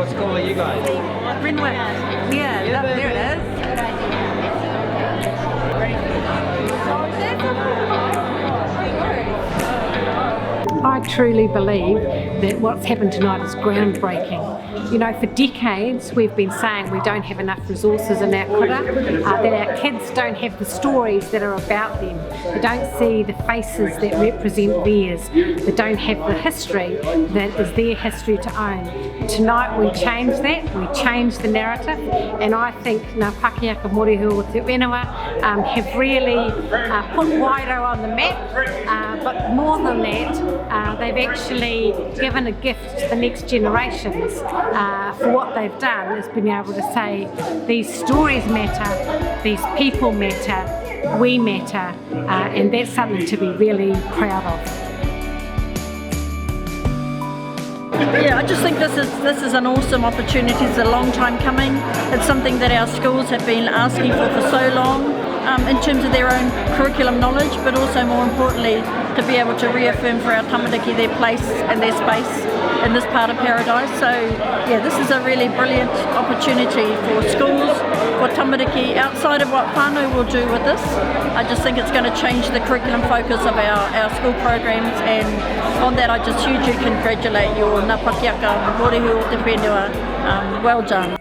What school are you guys? Whenua. Yeah, there it is. I truly believe that what's happened tonight is groundbreaking. You know, for decades we've been saying we don't have enough resources in our kura, that our kids don't have the stories that are about them, they don't see the faces that represent theirs, they don't have the history that is their history to own. Tonight we changed that, we changed the narrative, and I think Nga Pakiaka Morehu with the Whenua have really put Wairo on the map, but more than that, they've actually given a gift to the next generations for what they've done is being able to say these stories matter, these people matter, we matter, and that's something to be really proud of. Yeah, I just think this is an awesome opportunity. It's a long time coming. It's something that our schools have been asking for so long, in terms of their own curriculum knowledge, but also more importantly to be able to reaffirm for our tamariki their place and their space in this part of paradise. So yeah, this is a really brilliant opportunity for schools, for tamariki, outside of what whānau will do with this. I just think it's going to change the curriculum focus of our school programs, and on that I just hugely congratulate your Nga Pakiaka Morehu o te Whenua. Well done.